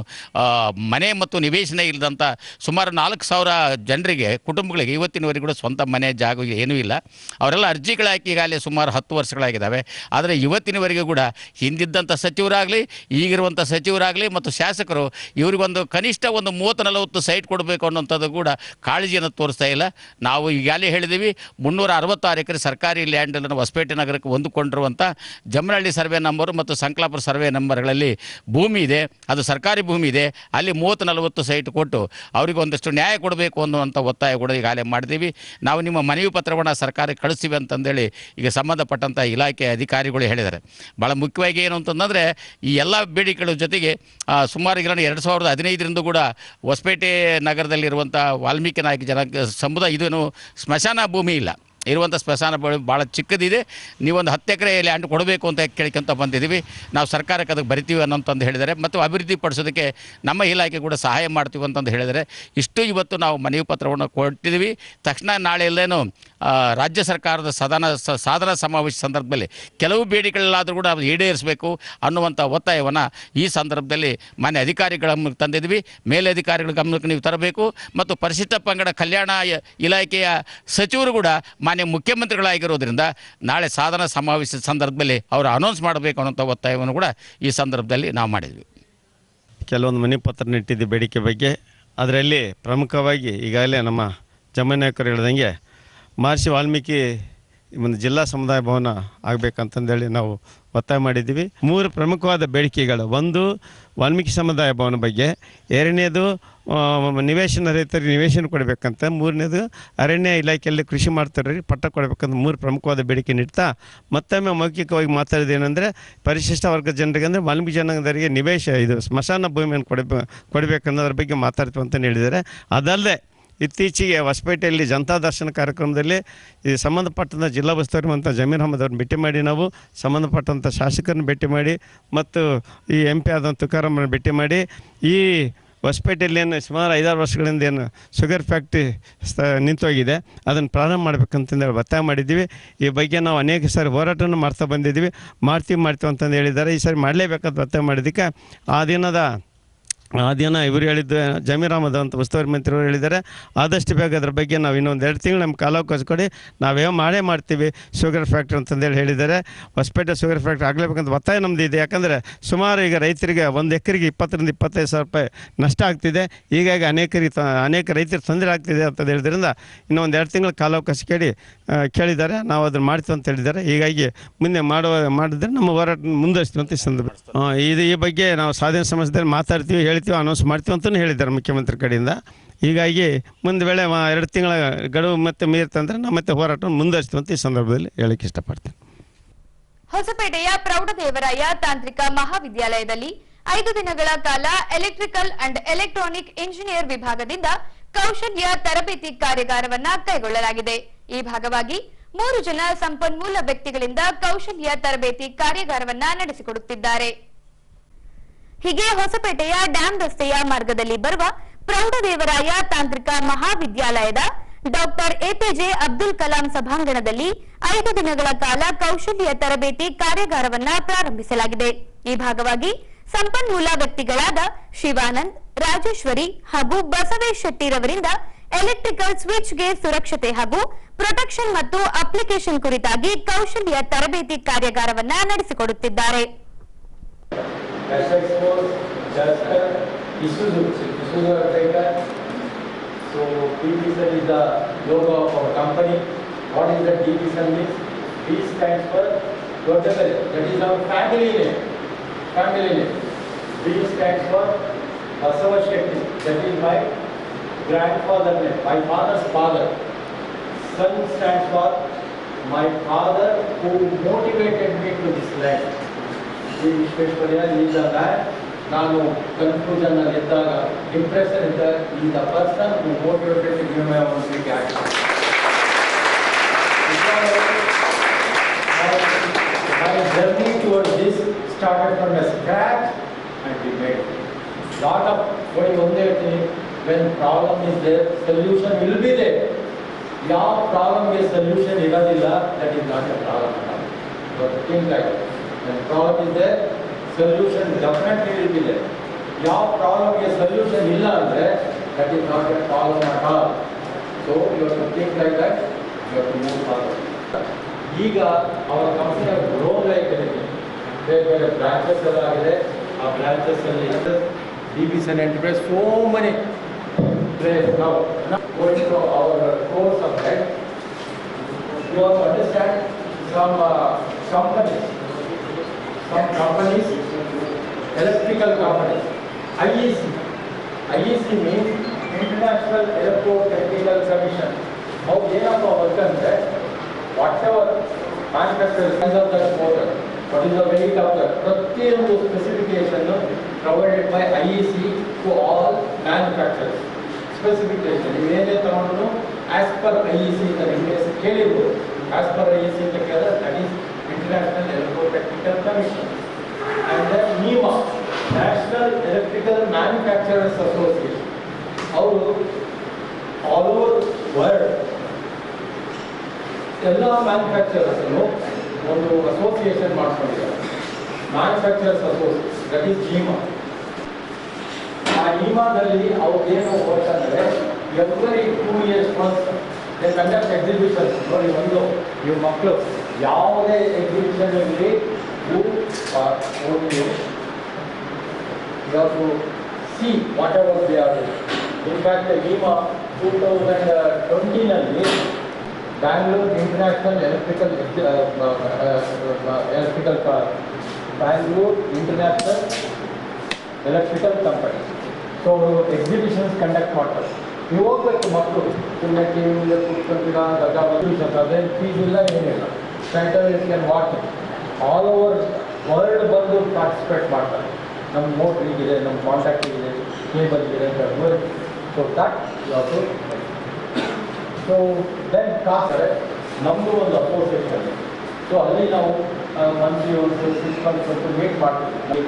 ಮನೆ ಮತ್ತು ನಿವೇಶನ ಇಲ್ಲದಂಥ ಸುಮಾರು 4,000 ಜನರಿಗೆ ಕುಟುಂಬಗಳಿಗೆ ಇವತ್ತಿನವರೆಗೂ ಕೂಡ ಸ್ವಂತ ಮನೆ ಜಾಗ ಏನೂ ಇಲ್ಲ. ಅವರೆಲ್ಲ ಅರ್ಜಿಗಳಾಕಿ ಈಗಾಗಲೇ ಸುಮಾರು 10 ವರ್ಷಗಳಾಗಿದ್ದಾವೆ. ಆದರೆ ಇವತ್ತಿನವರೆಗೂ ಕೂಡ ಹಿಂದಿದ್ದಂಥ ಸಚಿವರಾಗಲಿ, ಈಗಿರುವಂಥ ಸಚಿವರಾಗಲಿ ಮತ್ತು ಶಾಸಕರು ಇವರಿಗೊಂದು ಕನಿಷ್ಠ ಒಂದು 30-40 ಸೈಟ್ ಕೊಡಬೇಕು ಅನ್ನೋಂಥದ್ದು ಕೂಡ ಕಾಳಜಿಯನ್ನು ತೋರಿಸ್ತಾ ಇಲ್ಲ. ನಾವು ಈಗಾಗಲೇ ಹೇಳಿದ್ದೀವಿ, 366 ಎಕರೆ ಸರ್ಕಾರಿ ಲ್ಯಾಂಡನ್ನು ಹೊಸಪೇಟೆ ನಗರಕ್ಕೆ ಹೊಂದಿಕೊಂಡಿರುವಂಥ ಜಮನಹಳ್ಳಿ ಸರ್ವೆ ನಂಬರು ಮತ್ತು ಸಂಕಲಾಪುರ ಸರ್ವೆ ನಂಬರ್ಗಳಲ್ಲಿ ಭೂಮಿ ಇದೆ, ಅದು ಸರ್ಕಾರಿ ಭೂಮಿ ಇದೆ. ಅಲ್ಲಿ 30-40 ಸೈಟ್ ಕೊಟ್ಟು ಅವರಿಗೆ ಒಂದಷ್ಟು ನ್ಯಾಯ ಕೊಡಬೇಕು ಅನ್ನುವಂಥ ಒತ್ತಾಯ ಕೂಡ ಈಗಾಗಲೇ ಮಾಡಿದ್ದೀವಿ. ನಾವು ನಿಮ್ಮ ಮನವಿ ಪತ್ರವನ್ನು ಸರ್ಕಾರಕ್ಕೆ ಕಳಿಸ್ತೀವಿ ಅಂತಂದೇಳಿ ಈಗ ಸಂಬಂಧಪಟ್ಟಂಥ ಇಲಾಖೆ ಅಧಿಕಾರಿಗಳು ಹೇಳಿದ್ದಾರೆ. ಭಾಳ ಮುಖ್ಯವಾಗಿ ಏನು ಅಂತಂದರೆ, ಈ ಎಲ್ಲ ಬೇಡಿಕೆಗಳ ಜೊತೆಗೆ ಸುಮಾರು 2015ರಿಂದ ಕೂಡ ಹೊಸಪೇಟೆ ನಗರದಲ್ಲಿರುವಂಥ ವಾಲ್ಮೀಕಿ ನಾಯಕ ಜನಾಂಗ ಸಮುದಾಯ ಇದೇನು ಸ್ಮಶಾನ ಭೂಮಿ ಇಲ್ಲ, ಇರುವಂಥ ಸ್ಮಶಾನ ಭಾಳ ಚಿಕ್ಕದಿದೆ, ನೀವೊಂದು 10 ಎಕರೆ ಲ್ಯಾಂಡ್ ಕೊಡಬೇಕು ಅಂತ ಕೇಳ್ಕೊಂತ ಬಂದಿದ್ದೀವಿ. ನಾವು ಸರ್ಕಾರಕ್ಕೆ ಅದಕ್ಕೆ ಬರಿತೀವಿ ಅನ್ನೋಂತಂದು ಹೇಳಿದ್ದಾರೆ. ಮತ್ತು ಅಭಿವೃದ್ಧಿ ಪಡಿಸೋದಕ್ಕೆ ನಮ್ಮ ಇಲಾಖೆ ಕೂಡ ಸಹಾಯ ಮಾಡ್ತೀವಿ ಅಂತಂದು ಹೇಳಿದರೆ, ಇಷ್ಟು ಇವತ್ತು ನಾವು ಮನವಿ ಪತ್ರವನ್ನು ಕೊಟ್ಟಿದ್ದೀವಿ. ತಕ್ಷಣ ನಾಳೆ ಎಲ್ಲೇನು ರಾಜ್ಯ ಸರ್ಕಾರದ ಸಾಧನಾ ಸಮಾವೇಶ ಸಂದರ್ಭದಲ್ಲಿ ಕೆಲವು ಬೇಡಿಕೆಗಳಾದರೂ ಕೂಡ ಈಡೇರಿಸಬೇಕು ಅನ್ನುವಂಥ ಒತ್ತಾಯವನ್ನು ಈ ಸಂದರ್ಭದಲ್ಲಿ ಮಾನ್ಯ ಅಧಿಕಾರಿಗಳ ಗಮನಕ್ಕೆ ತಂದಿದ್ವಿ. ಮೇಲಧಿಕಾರಿಗಳ ಗಮನಕ್ಕೆ ನೀವು ತರಬೇಕು. ಮತ್ತು ಪರಿಶಿಷ್ಟ ಪಂಗಡ ಕಲ್ಯಾಣ ಇಲಾಖೆಯ ಸಚಿವರು ಕೂಡ ಮಾನ್ಯ ಮುಖ್ಯಮಂತ್ರಿಗಳಾಗಿರೋದ್ರಿಂದ ನಾಳೆ ಸಾಧನಾ ಸಮಾವೇಶದ ಸಂದರ್ಭದಲ್ಲಿ ಅವರು ಅನೌನ್ಸ್ ಮಾಡಬೇಕು ಅನ್ನೋಂಥ ಒತ್ತಾಯವನ್ನು ಕೂಡ ಈ ಸಂದರ್ಭದಲ್ಲಿ ನಾವು ಮಾಡಿದ್ವಿ. ಕೆಲವೊಂದು ಮನೆ ಪತ್ರ ನೆಟ್ಟಿದ್ದ ಬೇಡಿಕೆ ಬಗ್ಗೆ, ಅದರಲ್ಲಿ ಪ್ರಮುಖವಾಗಿ ಈಗಾಗಲೇ ನಮ್ಮ ಜಮನಾಯಕರು ಹೇಳ್ದಂಗೆ ಮಹರ್ಷಿ ವಾಲ್ಮೀಕಿ ಒಂದು ಜಿಲ್ಲಾ ಸಮುದಾಯ ಭವನ ಆಗಬೇಕಂತಂದೇಳಿ ನಾವು ಒತ್ತಾಯ ಮಾಡಿದ್ದೀವಿ. 3 ಪ್ರಮುಖವಾದ ಬೇಡಿಕೆಗಳು: ಒಂದು ವಾಲ್ಮೀಕಿ ಸಮುದಾಯ ಭವನ ಬಗ್ಗೆ, ಎರಡನೇದು ನಿವೇಶನ ರೈತರಿಗೆ ನಿವೇಶನ ಕೊಡಬೇಕಂತ, ಮೂರನೇದು ಅರಣ್ಯ ಇಲಾಖೆಯಲ್ಲಿ ಕೃಷಿ ಮಾಡ್ತಾರೆ ಪಟ್ಟ ಕೊಡಬೇಕಂತ 3 ಪ್ರಮುಖವಾದ ಬೇಡಿಕೆ ನೀಡ್ತಾ ಮತ್ತೊಮ್ಮೆ ಮೌಖಿಕವಾಗಿ ಮಾತಾಡೋದೇನೆಂದರೆ, ಪರಿಶಿಷ್ಟ ವರ್ಗದ ಜನರಿಗೆ ಅಂದರೆ ವಾಲ್ಮೀಕಿ ಜನಾಂಗದವರಿಗೆ ಇದು ಸ್ಮಶಾನ ಭೂಮಿಯನ್ನು ಕೊಡಬೇಕನ್ನೋದ್ರ ಬಗ್ಗೆ ಮಾತಾಡ್ತೀವಿ ಅಂತ ಹೇಳಿದ್ದಾರೆ. ಅದಲ್ಲದೆ ಇತ್ತೀಚೆಗೆ ಹೊಸಪೇಟೆಯಲ್ಲಿ ಜನತಾ ದರ್ಶನ ಕಾರ್ಯಕ್ರಮದಲ್ಲಿ ಈ ಸಂಬಂಧಪಟ್ಟಂಥ ಜಿಲ್ಲಾ ಉಸ್ತುವಾರಿ ಮಂತ್ರಿ ಜಮೀರ್ ಅಹಮದ್ ಅವ್ರನ್ನ ಭೇಟಿ ಮಾಡಿ, ನಾವು ಸಂಬಂಧಪಟ್ಟಂಥ ಶಾಸಕರನ್ನ ಭೇಟಿ ಮಾಡಿ, ಮತ್ತು ಈ MP ಆದಂಥ ತುಕಾರಾಮರನ್ನ ಭೇಟಿ ಮಾಡಿ, ಈ ಹೊಸಪೇಟೆಯಲ್ಲಿ ಏನು ಸುಮಾರು 5-6 ವರ್ಷಗಳಿಂದ ಏನು ಶುಗರ್ ಫ್ಯಾಕ್ಟ್ರಿ ನಿಂತೋಗಿದೆ, ಅದನ್ನು ಪ್ರಾರಂಭ ಮಾಡಬೇಕಂತಂದೇಳಿ ಒತ್ತಾಯ ಮಾಡಿದ್ದೀವಿ. ಈ ಬಗ್ಗೆ ನಾವು ಅನೇಕ ಸಾರಿ ಹೋರಾಟವನ್ನು ಮಾಡ್ತಾ ಬಂದಿದ್ದೀವಿ. ಮಾಡ್ತೀವಿ ಅಂತಂದು ಹೇಳಿದ್ದಾರೆ. ಈ ಸಾರಿ ಮಾಡಲೇಬೇಕಂತ ಒತ್ತಾಯ ಮಾಡಿದ್ದಕ್ಕೆ ಆ ದಿನ ಇವರು ಹೇಳಿದ್ದು ಜಮೀರ್ ಅಹಮದ್ ಅಂತ ಉಸ್ತುವಾರಿ ಮಂತ್ರಿಯವರು ಹೇಳಿದ್ದಾರೆ, ಆದಷ್ಟು ಬೇಗ ಅದ್ರ ಬಗ್ಗೆ ನಾವು ಇನ್ನೊಂದು 2 ತಿಂಗಳು ನಮ್ಮ ಕಾಲಾವಕಾಶ ಕೊಡಿ, ನಾವೇನೋ ಮಾಡ್ತೀವಿ ಶುಗರ್ ಫ್ಯಾಕ್ಟ್ರಿ ಅಂತಂದೇಳಿ ಹೇಳಿದ್ದಾರೆ. ಹೊಸಪೇಟೆ ಶುಗರ್ ಫ್ಯಾಕ್ಟ್ರಿ ಆಗಲೇಬೇಕಂತ ಒತ್ತಾಯ ನಮ್ಮದು ಇದೆ. ಯಾಕಂದರೆ ಸುಮಾರು ಈಗ ರೈತರಿಗೆ 1 ಎಕರೆಗೆ 20-25 ಸಾವಿರ ರೂಪಾಯಿ ನಷ್ಟ ಆಗ್ತಿದೆ. ಹೀಗಾಗಿ ಅನೇಕ ರೈತರು ತೊಂದರೆ ಆಗ್ತಿದೆ ಅಂತ ಹೇಳಿದ್ರಿಂದ ಇನ್ನೊಂದು 2 ತಿಂಗಳ ಕಾಲಾವಕಾಶ ಕೇಳಿದ್ದಾರೆ. ನಾವು ಅದನ್ನು ಮಾಡ್ತೀವಿ ಅಂತ ಹೇಳಿದ್ದಾರೆ. ಹೀಗಾಗಿ ಮುಂದೆ ಮಾಡಿದ್ರೆ ನಮ್ಮ ಹೋರಾಟ ಮುಂದುವರಿಸ್ತೀವಿ ಅಂತ ಈ ಸಂದರ್ಭ ಈ ಬಗ್ಗೆ ನಾವು ಸಾಧನೆ ಸಮಾಜದಲ್ಲಿ ಮಾತಾಡ್ತೀವಿ, ಹೇಳ್ತೀವಿ, ಅನೌನ್ಸ್ ಮಾಡ್ತೀವಿ ಅಂತಲೂ ಹೇಳಿದ್ದಾರೆ ಮುಖ್ಯಮಂತ್ರಿ ಕಡೆಯಿಂದ. ಹೀಗಾಗಿ ಮುಂದೆ ವೇಳೆ 2 ತಿಂಗಳ ಗಡುವು ಮತ್ತೆ ಮೀರ್ತಂದ್ರೆ ನಾವು ಮತ್ತೆ ಹೋರಾಟವನ್ನು ಮುಂದುವರಿಸ್ತೀವಿ ಅಂತ ಈ ಸಂದರ್ಭದಲ್ಲಿ ಹೇಳಕ್ಕೆ ಇಷ್ಟಪಡ್ತೀನಿ. ಹೊಸಪೇಟೆಯ ಪ್ರೌಢದೇವರಾಯ ತಾಂತ್ರಿಕ ಮಹಾವಿದ್ಯಾಲಯದಲ್ಲಿ 5 ದಿನಗಳ ಕಾಲ ಎಲೆಕ್ಟ್ರಿಕಲ್ ಅಂಡ್ ಎಲೆಕ್ಟ್ರಾನಿಕ್ ಇಂಜಿನಿಯರ್ ವಿಭಾಗದಿಂದ ಕೌಶಲ್ಯ ತರಬೇತಿ ಕಾರ್ಯಾಗಾರವನ್ನ ಕೈಗೊಳ್ಳಲಾಗಿದೆ. ಈ ಭಾಗವಾಗಿ 3 ಜನ ಸಂಪನ್ಮೂಲ ವ್ಯಕ್ತಿಗಳಿಂದ ಕೌಶಲ್ಯ ತರಬೇತಿ ಕಾರ್ಯಾಗಾರವನ್ನ ನಡೆಸಿಕೊಡುತ್ತಿದ್ದಾರೆ. ಹೀಗೆ ಹೊಸಪೇಟೆಯ ಡ್ಯಾಂ ರಸ್ತೆಯ ಮಾರ್ಗದಲ್ಲಿ ಬರುವ ಪ್ರೌಢದೇವರಾಯ ತಾಂತ್ರಿಕ ಮಹಾವಿದ್ಯಾಲಯದ ಡಾಕ್ಟರ್ APJ ಅಬ್ದುಲ್ ಕಲಾಂ ಸಭಾಂಗಣದಲ್ಲಿ 5 ದಿನಗಳ ಕಾಲ ಕೌಶಲ್ಯ ತರಬೇತಿ ಕಾರ್ಯಾಗಾರವನ್ನ ಪ್ರಾರಂಭಿಸಲಾಗಿದೆ. ಈ ಭಾಗವಾಗಿ ಸಂಪನ್ಮೂಲ ವ್ಯಕ್ತಿಗಳಾದ ಶಿವಾನಂದ್, ರಾಜೇಶ್ವರಿ ಹಾಗೂ ಬಸವೇಶ್ ಶೆಟ್ಟಿರವರಿಂದ ಎಲೆಕ್ಟ್ರಿಕಲ್ ಸ್ವಿಚ್ಗೆ ಸುರಕ್ಷತೆ ಹಾಗೂ ಪ್ರೊಟೆಕ್ಷನ್ ಮತ್ತು ಅಪ್ಲಿಕೇಶನ್ ಕುರಿತಾಗಿ ಕೌಶಲ್ಯ ತರಬೇತಿ ಕಾರ್ಯಾಗಾರವನ್ನ ನಡೆಸಿಕೊಡುತ್ತಿದ್ದಾರೆ. So DPSL is the logo of our company. What is the DPSL means? D stands for total. That is our family name. Family name. B stands for Basava Shetty. That is my grandfather name. My father's father. Son stands for my father who motivated me to this land. Sri Vishweshwarya is the man. ನಾನು confusion ಅಲ್ಲಿ ಇದ್ದಾಗ, depression ಇದ್ದಾಗ, ಈ the person who motivated to give my own speak action. My journey towards this started from a scratch and we made lot of what you only think when problem is there, solution will be there. ಯಾವ ಪ್ರಾಬ್ಲಮ್ಗೆ solution ಇರೋದಿಲ್ಲ, that is not a problem at all. But think like that. When problem is there, solution definitely will be there. ಯಾವ ಪ್ರಾಬ್ಲಮ್ಗೆ solution ಇಲ್ಲ ಅಂದರೆ that is not a problem at all. So you have to think like that, you have to move forward. ಈಗ ಅವರ company grow like ಬೇರೆ ಬೇರೆ branches ಎಲ್ಲ ಆಗಿದೆ. ಆ ಬ್ರಾಂಚಸ್ ಅಲ್ಲಿ DPSL Enterprise so many place now going to our course of that. You have to understand some companies, electrical companies, IEC means International Electrotechnical Commission. How ಏನಪ್ಪ work ಅಂದರೆ whatever manufacturers of that motor, what is the weight of that, ಪ್ರತಿಯೊಂದು specification provided by IEC to all manufacturers. Specification, ಇವೇನೇ ತಗೊಂಡು as per IEC as per IEC together, that is International Electrotechnical Commission. And then NEMA, National Electrical Manufacturers Association. All over world, ಎಲ್ಲ ಮ್ಯಾನುಫ್ಯಾಕ್ಚರರ್ಸನ್ನು ಒಂದು association ಮಾಡ್ಕೊಂಡಿದ್ದಾರೆ, manufacturers association, that is NEMA. ಆ NEMAದಲ್ಲಿ ಅವ್ರಿಗೇನು work ಅಂದರೆ every 2 years once they conduct exhibition. ನೋಡಿ, ಒಂದು ಇವ್ರ ಮಕ್ಕಳು ಯಾವುದೇ ಎಕ್ಸಿಬಿಷನ್ ಇರಲಿ, you have to see whatever they are doing. In fact, NEMA 2020ನಲ್ಲಿ Bangalore international Bangalore international electrical company so exhibitions conduct ಮಾಡ್ತಾರೆ. ನೀವು ಹೋಗ್ಬೇಕು ಮಕ್ಕಳು, ಸುಮ್ಮನೆ ಟಿವಿಯಿಂದ ಕೂತ್ಕೊಂತೀರ ಎಕ್ಸಿಬಿಷನ್ಸ್, ಅದೇನು ಫೀಸ್ ಇಲ್ಲ, ಏನಿಲ್ಲ. Centre it can watch all over world ಬಂದು ಪಾರ್ಟಿಸಿಪೇಟ್ ಮಾಡ್ತಾರೆ. ನಮ್ಮ ಮೋಟ್ರಿಗಿದೆ, ನಮ್ಮ ಕಾಂಟ್ಯಾಕ್ಟಿಗಿದೆ, ಕೇಬಲ್ಗಿದೆ ಅಂತ ವರ್ಕ್. ಸೊ ದಟ್ ಯಾವುದು ಸೊ ದೆನ್ ಕಾಸ್ತಾರೆ ನಮ್ಮದು ಒಂದು ಅಸೋಸಿಯೇಷನ್. ಸೊ ಅಲ್ಲಿ ನಾವು ಮಂತ್ಲಿ ಒಂದು 6 months ಒಂದು ಮೀಟ್ ಮಾಡ್ತೀವಿ.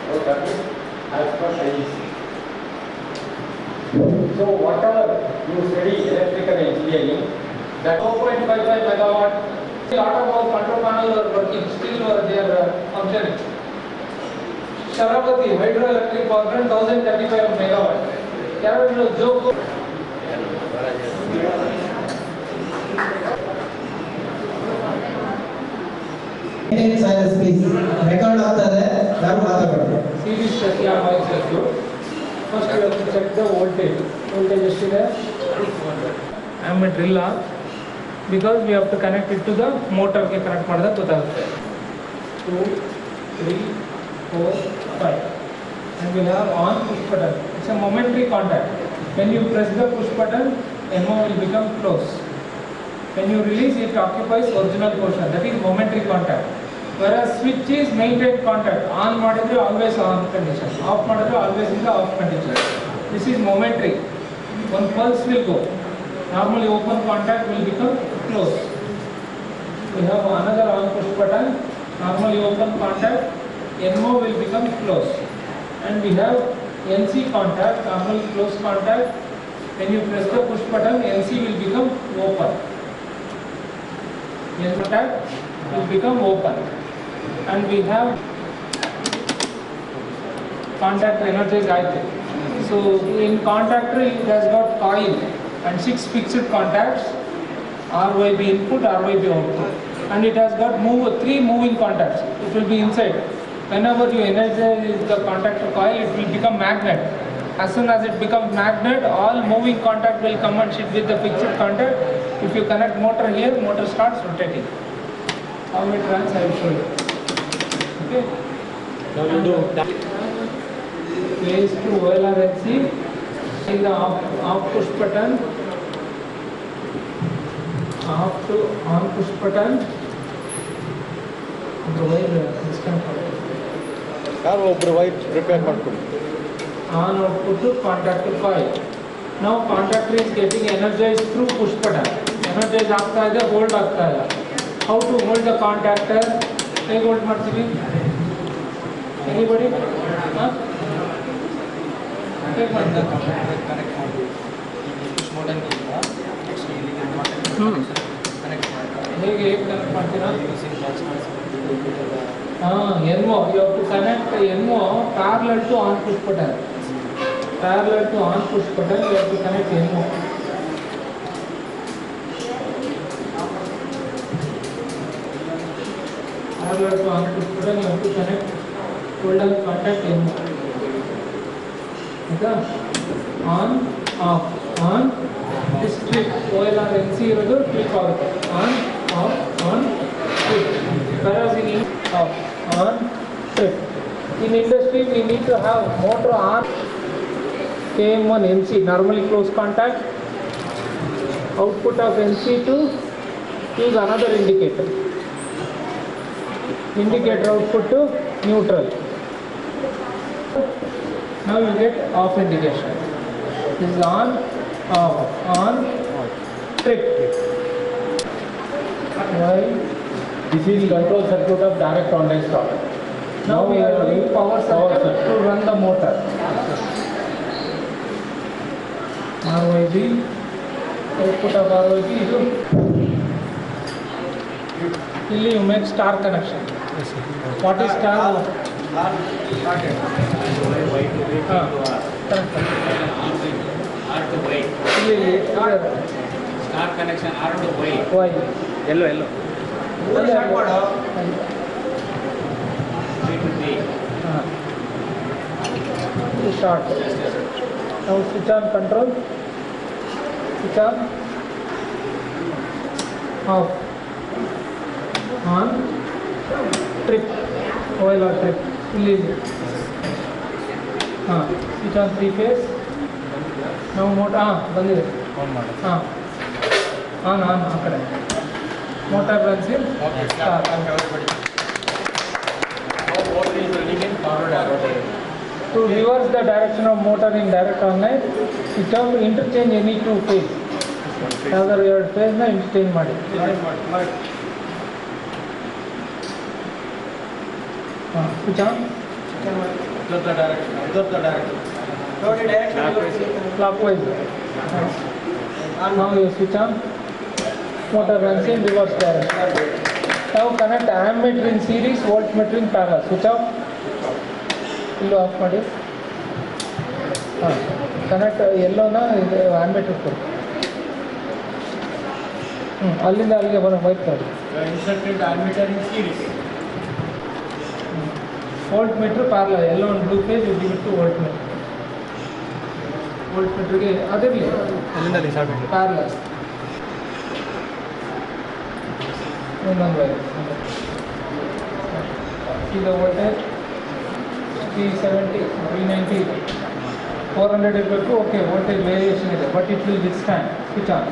So that is as per IEC. So whatever you study electrical engineering, that 4.55 megawatt, a lot of our control panels are working, still they are functioning. Sharavati hydroelectric power plant 1035 megawatt. Kerala Joko. Silence please. Record ಆಗ್ತದೆ, ಯಾರು ಮಾತಾಡಬೇಡಿ. Series check या noise circuit. First you have to check the voltage. Voltage is there. I am a drill arm because we have to connect it to the motor ke connect ಮಾಡಿದಾಗ ಗೊತ್ತಾಗುತ್ತೆ. 2, 3, 4, 5. And we have on push button. It's a momentary contact. When you press the push button, NO will become close. When you release, it occupies original portion. That is momentary contact. Whereas switch is maintained contact. On ಮಾಡಿದ್ರೆ always on condition. Off ಮಾಡಿದ್ರೆ always in the off condition. This is momentary. One pulse will go. Normally open contact will become close. We have another on push button. Normally open contact, NO will become close. And we have NC contact, normally close contact. When you press the push button, NC will become open. NC contact will become open. And we have contact energized item. So in contactor it has got coil and 6 fixed contacts, RYB input, RYB output, and it has got 3 moving contacts. It will be inside. Whenever you energize the contactor coil, it will become magnet. As soon as it becomes magnet, all moving contact will come and sit with the fixed contact. If you connect motor here, motor starts rotating. How it runs, I will show you. Okay. Now you do that. Place to OLRNC. In the off push button. Off to on push button. ಯಾರು ಒಬ್ಬರು white prepare ಮಾಡ್ಕೊಂಡು On output to contactor coil. Now contactor is getting energized through push button. Energize ಆಗ್ತಾ ಇದೆ, hold ಆಗ್ತಾ ಇಲ್ಲ. How to hold the contactor? ಹೇಗೆ hold ಮಾಡ್ತೀವಿ? Anybody? ಹೇಗೆ ಮಾಡ್ತೀವಿ? ಹೇಗೆ ಕನೆಕ್ಟ್ ಮಾಡ್ತೀರಾ? NO, you have to connect NO parallel to on push button. Parallel to on push button, you have to connect NO. Parallel to on push button, you have to connect hold and contact NO. Okay? On, off, on. This trip OLRNC ಇರೋದು trip ಆಗುತ್ತೆ. On, off, on, trip. Whereas in off, on, trip. In industry, we need to have motor on, KM1 MC, normally close contact. Output of MC to use another indicator. Indicator output to neutral. Now you get off indication. This is on, off, on, trip. Why? This is control circuit of direct online start. Now we are doing power circuit to run the motor. RYB, output of RYB ಇದು ಇಲ್ಲಿ you make star connection. What is star? Star connection R to Y. Why? Yellow Start. Now switch on control. Switch on. Off. On. Trip. Oil or trip. Release. Switch on 3 phase. Now motor ಬಂದಿದೆ. on ಆ ಕಡೆ. Motor runs in. Start. To reverse the direction of motor in direct online, switch off interchange any 2 phase. ಯಾವ್ದಾದ್ರು 2 phase ನ interchange ಮಾಡಿ. Switch on. Observe the direction. Clockwise. Now you switch on. Motor runs in reverse direction. Now connect ammeter in series, voltmeter in parallel. Switch off. ಇಲ್ಲೂ of ಮಾಡಿ. Connect ಎಲ್ಲೋನ ಇದು ಆ್ಯಂಬಿಟರ್ ಕೊಡಿ. ಅಲ್ಲಿಂದ ಅಲ್ಲಿಗೆ ಬರೋ ಬೈಕ್ ತಗೊಳ್ಳಿ. Inserted ammeter in series. Voltmeter parallel ಎಲ್ಲೋ ಒಂದು ಬ್ಲೂ ಪೇಜ್ ಬಿಟ್ಟು ವೋಲ್ಟ್ ಮೀಟ್ರಿಗೆ ಅದಿರಲಿ ಪ್ಯಾರಲಲ್ ಇನ್ನೊಂದು ವೈರ್. ಈಗ ವೋಲ್ಟೇಜ್ 370 390 400 ಇರಬೇಕು. ಓಕೆ, ವೋಲ್ಟೇಜ್ ವೇರಿಯೇಷನ್ ಇದೆ, but it will withstand. Switch on.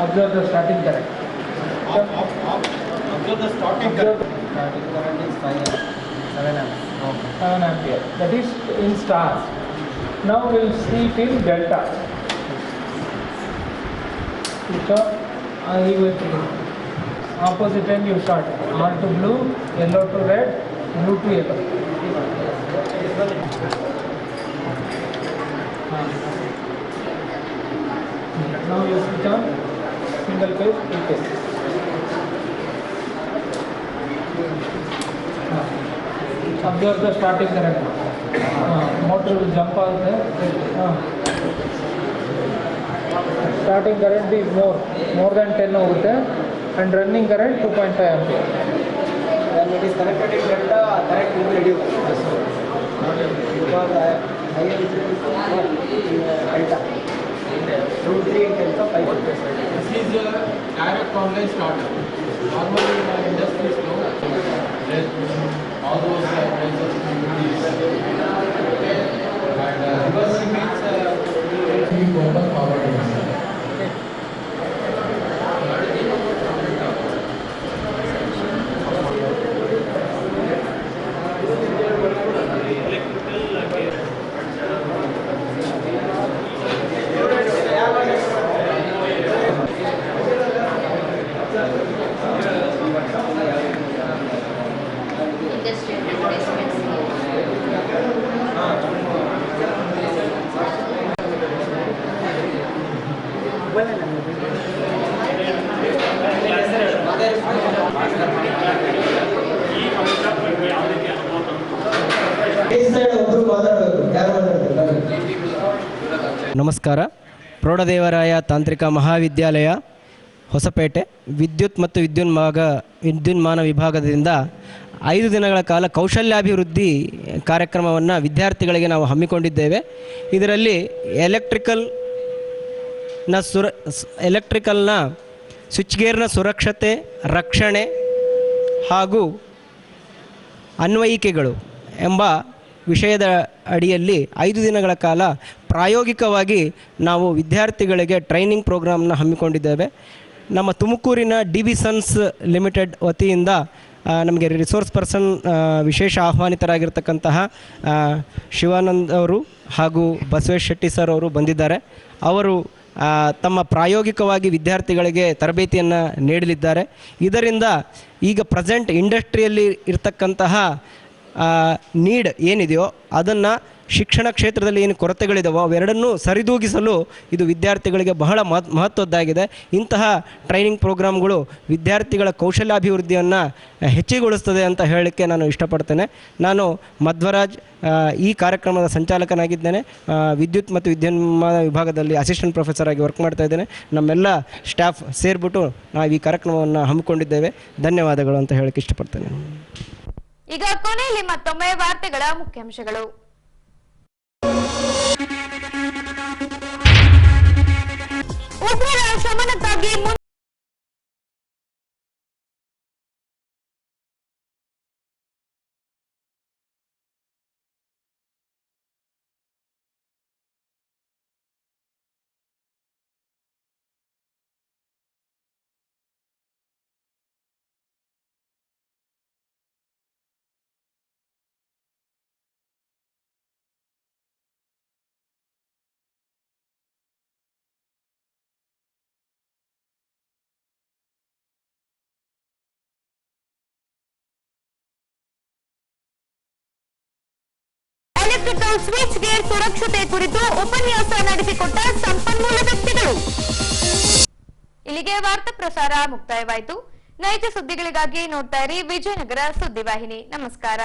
Observe the starting current. Observe the starting current. Starting current is 7 ampere. That is in stars. Now we will see it in delta. Switch off. He will opposite end you start. R to blue, yellow to red, blue to yellow. Now you switch on. Single phase, 2 phase. Observe the starting current. Motor will jump out there. Starting current is more than 10 ಹೋಗುತ್ತೆ, and running current 2.5 ampere. When it is connected in delta, current will reduce. Because higher is in delta. Root 3 in delta 5. This is a direct online starter. Normally in our industry flow, all those places and reversing means total power demand. ನಮಸ್ಕಾರ. ಪ್ರೌಢದೇವರಾಯ ತಾಂತ್ರಿಕ ಮಹಾವಿದ್ಯಾಲಯ ಹೊಸಪೇಟೆ ವಿದ್ಯುತ್ ಮತ್ತು ವಿದ್ಯುನ್ಮಾನ ವಿಭಾಗದಿಂದ 5 ದಿನಗಳ ಕಾಲ ಕೌಶಲ್ಯಾಭಿವೃದ್ಧಿ ಕಾರ್ಯಕ್ರಮವನ್ನು ವಿದ್ಯಾರ್ಥಿಗಳಿಗೆ ನಾವು ಹಮ್ಮಿಕೊಂಡಿದ್ದೇವೆ. ಇದರಲ್ಲಿ ಎಲೆಕ್ಟ್ರಿಕಲ್ನ ಸ್ವಿಚ್ ಗೇರ್ನ ಸುರಕ್ಷತೆ, ರಕ್ಷಣೆ ಹಾಗೂ ಅನ್ವಯಿಕೆಗಳು ಎಂಬ ವಿಷಯದ ಅಡಿಯಲ್ಲಿ 5 ದಿನಗಳ ಕಾಲ ಪ್ರಾಯೋಗಿಕವಾಗಿ ನಾವು ವಿದ್ಯಾರ್ಥಿಗಳಿಗೆ ಟ್ರೈನಿಂಗ್ ಪ್ರೋಗ್ರಾಮ್ನ ಹಮ್ಮಿಕೊಂಡಿದ್ದೇವೆ. ನಮ್ಮ ತುಮಕೂರಿನ DB ಸನ್ಸ್ ಲಿಮಿಟೆಡ್ ವತಿಯಿಂದ ನಮಗೆ ರಿಸೋರ್ಸ್ ಪರ್ಸನ್ ವಿಶೇಷ ಆಹ್ವಾನಿತರಾಗಿರ್ತಕ್ಕಂತಹ ಶಿವಾನಂದ್ ಅವರು ಹಾಗೂ ಬಸವೇಶ್ ಶೆಟ್ಟಿ ಸರ್ ಅವರು ಬಂದಿದ್ದಾರೆ. ಅವರು ತಮ್ಮ ಪ್ರಾಯೋಗಿಕವಾಗಿ ವಿದ್ಯಾರ್ಥಿಗಳಿಗೆ ತರಬೇತಿಯನ್ನು ನೀಡಲಿದ್ದಾರೆ. ಇದರಿಂದ ಈಗ ಪ್ರೆಸೆಂಟ್ ಇಂಡಸ್ಟ್ರಿಯಲ್ಲಿ ಇರತಕ್ಕಂತಹ ನೀಡ್ ಏನಿದೆಯೋ ಅದನ್ನು ಶಿಕ್ಷಣ ಕ್ಷೇತ್ರದಲ್ಲಿ ಏನು ಕೊರತೆಗಳಿದಾವೋ ಅವೆರಡನ್ನೂ ಸರಿದೂಗಿಸಲು ಇದು ವಿದ್ಯಾರ್ಥಿಗಳಿಗೆ ಬಹಳ ಮಹತ್ವದ್ದಾಗಿದೆ. ಇಂತಹ ಟ್ರೈನಿಂಗ್ ಪ್ರೋಗ್ರಾಮ್ಗಳು ವಿದ್ಯಾರ್ಥಿಗಳ ಕೌಶಲ್ಯಾಭಿವೃದ್ಧಿಯನ್ನು ಹೆಚ್ಚಿಗೊಳಿಸ್ತದೆ ಅಂತ ಹೇಳಲಿಕ್ಕೆ ನಾನು ಇಷ್ಟಪಡ್ತೇನೆ. ನಾನು ಮಧ್ವರಾಜ್, ಈ ಕಾರ್ಯಕ್ರಮದ ಸಂಚಾಲಕನಾಗಿದ್ದೇನೆ. ವಿದ್ಯುತ್ ಮತ್ತು ವಿದ್ಯುನ್ಮಾನ ವಿಭಾಗದಲ್ಲಿ ಅಸಿಸ್ಟೆಂಟ್ ಪ್ರೊಫೆಸರ್ ಆಗಿ ವರ್ಕ್ ಮಾಡ್ತಾ ಇದ್ದೇನೆ. ನಮ್ಮೆಲ್ಲ ಸ್ಟಾಫ್ ಸೇರಿಬಿಟ್ಟು ನಾವು ಈ ಕಾರ್ಯಕ್ರಮವನ್ನು ಹಮ್ಮಿಕೊಂಡಿದ್ದೇವೆ. ಧನ್ಯವಾದಗಳು ಅಂತ ಹೇಳಕ್ಕೆ ಇಷ್ಟಪಡ್ತೇನೆ. ಈಗ ಕೊನೆಯಲ್ಲಿ ಮತ್ತೊಮ್ಮೆ ವಾರ್ತೆಗಳ ಮುಖ್ಯಾಂಶಗಳು. ಉಗ್ರರ ಶಮನಕ್ಕಾಗಿ ಎಲೆಕ್ಟ್ರಿಕಲ್ ಸ್ವಿಚ್ ಗೇರ್ ಸುರಕ್ಷತೆ ಕುರಿತು ಉಪನ್ಯಾಸ ನಡೆಸಿಕೊಟ್ಟ ಸಂಪನ್ಮೂಲ ವ್ಯಕ್ತಿಗಳು. ಇಲ್ಲಿಗೆ ವಾರ್ತಾ ಪ್ರಸಾರ ಮುಕ್ತಾಯವಾಯಿತು. ನೈಜ ಸುದ್ದಿಗಳಿಗಾಗಿ ನೋಡ್ತಾ ಇರಿ ವಿಜಯನಗರ ಸುದ್ದಿವಾಹಿನಿ. ನಮಸ್ಕಾರ.